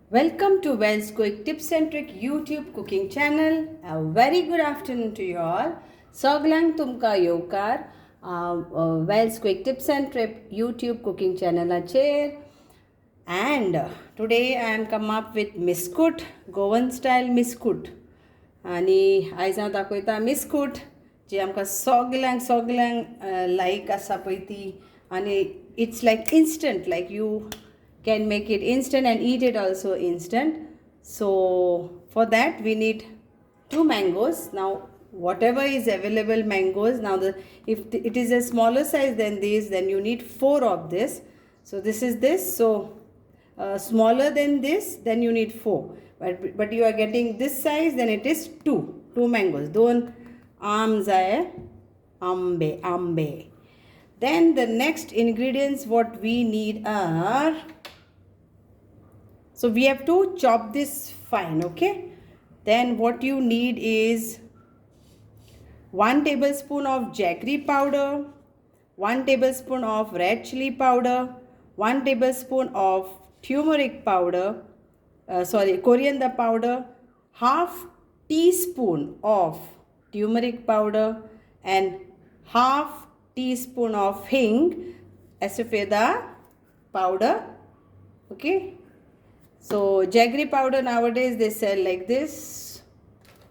Welcome to Wells Quick Tips and Trick YouTube cooking channel. A very good afternoon to you all. Soglang tumka yokar Wells Quick Tips and Trick YouTube cooking channel chair. And today I am come up with Miskut, Goan Style Miskut. आणि आयज हांव दाखयता मिस्कूट जी आमकां सगल्यांक लायक आसा पळय ती आनी it's like instant like you can make it instant and eat it also instant. So for that we need 2 mangoes. Now whatever is available mangoes, now if it is a smaller size than this, then you need 4 of this. So this is this, so smaller than this, then you need 4, but you are getting this size, then it is 2 mangoes. Don arms are ambe. Then the next ingredients what we need are, so we have to chop this fine, okay? Then what you need is 1 tablespoon of jaggery powder, 1 tablespoon of red chili powder, 1 tablespoon of turmeric powder, coriander powder, half teaspoon of turmeric powder and half teaspoon of hing, asafeda powder, okay? So jaggery powder nowadays they sell like this,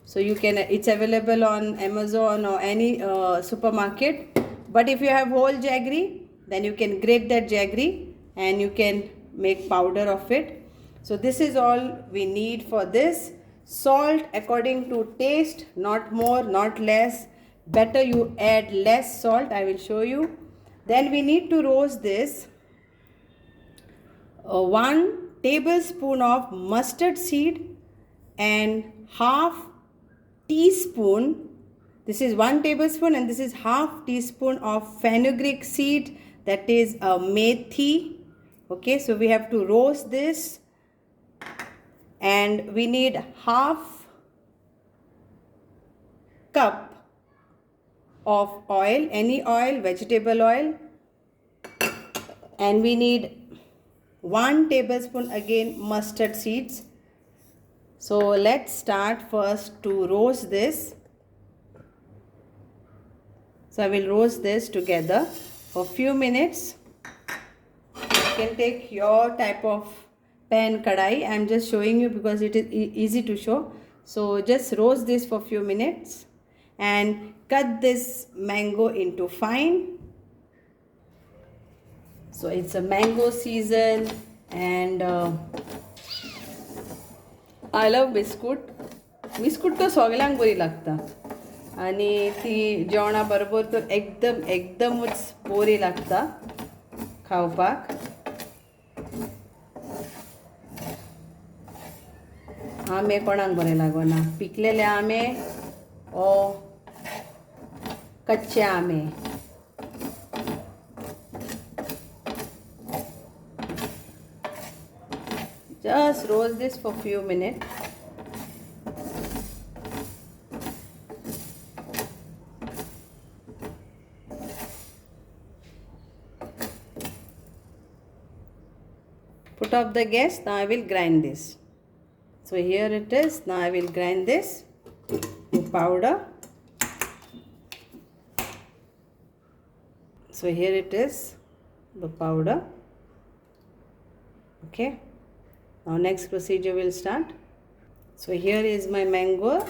so you can, it's available on Amazon or any supermarket. But if you have whole jaggery, then you can grate that jaggery and you can make powder of it. So this is all we need for this. Salt according to taste, not more not less. Better you add less salt, I will show you. Then we need to roast this 1 tablespoon of mustard seed and half teaspoon, this is 1 tablespoon and this is half teaspoon of fenugreek seed, that is methi, okay? So we have to roast this, and we need half cup of oil, any oil, vegetable oil, and we need 1 tablespoon again mustard seeds. So let's start first to roast this. So I will roast this together for few minutes. You can take your type of pan, kadai. I am just showing you because it is easy to show. So just roast this for few minutes and cut this mango into fine. So it's a mango season and I love Miskut. Miskut तो सगळ्यांक बरी लागता आणि ती जेवणा बरोबर तर एकदमच बरी लागता खावपाक. आंबे कोणाक बरे लागना, पिकलेले आंबे ओ कच्चे आंबे. Just roast this for few minutes. Put off the gas. Now I will grind this. So here it is. Now I will grind this to powder. So here it is, the powder, okay? Now next procedure will start. So here is my mango.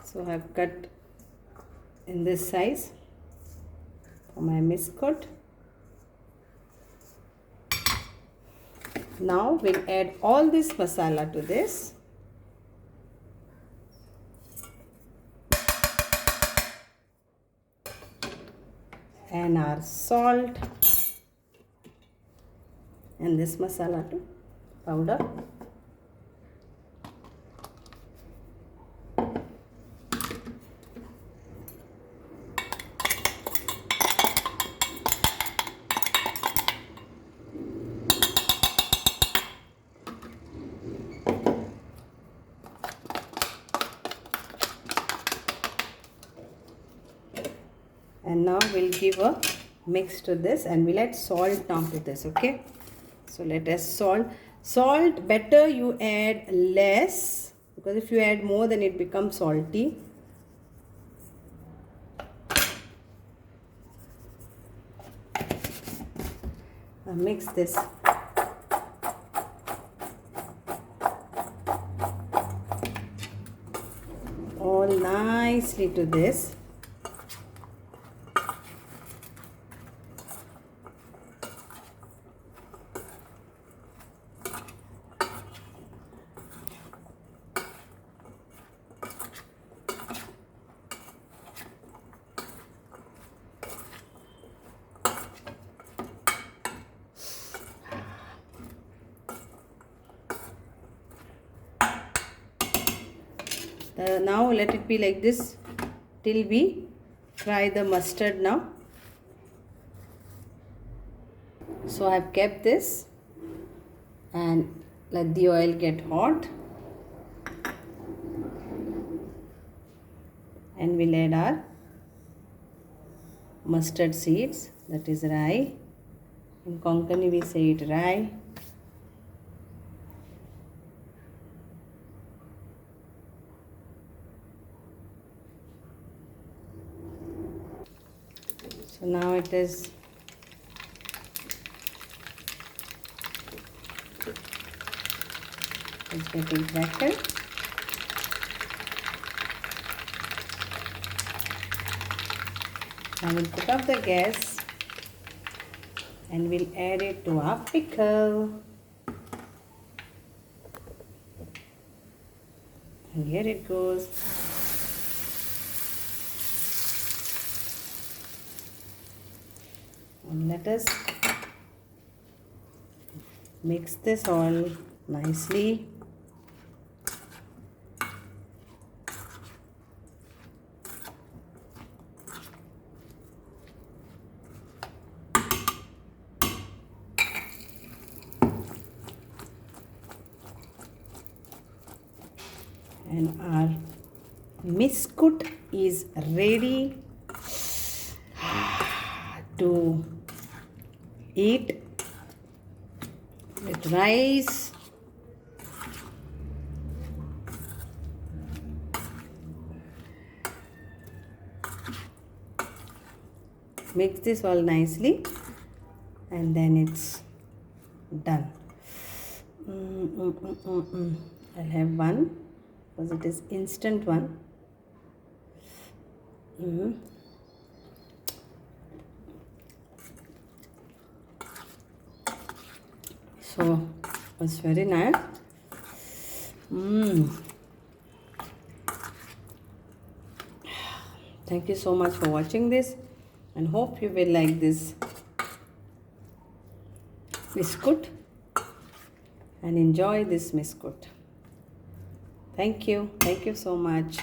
So I have cut in this size for my Miskut. Now we'll add all this masala to this. And our salt and this masala too. Powder. And now we'll give a mix to this and we'll add salt now to this, okay? So let us salt. Salt, better you add less, because if you add more then it becomes salty. Now mix this. All nicely to this. Now let it be like this till we fry the mustard now. So I have kept this and let the oil get hot, and we'll add our mustard seeds, that is rye. In Konkani we say it rye. So now it is getting crackled. Now we'll put off the gas and we'll add it to our pickle. And here it goes. And let us mix this all nicely. And our miskut is ready to eat with rice. Mix this all nicely and then it's done. I'll have one because it is instant one. So it's very nice. Thank you so much for watching this and hope you will like this miskut and enjoy this miskut. Thank you so much.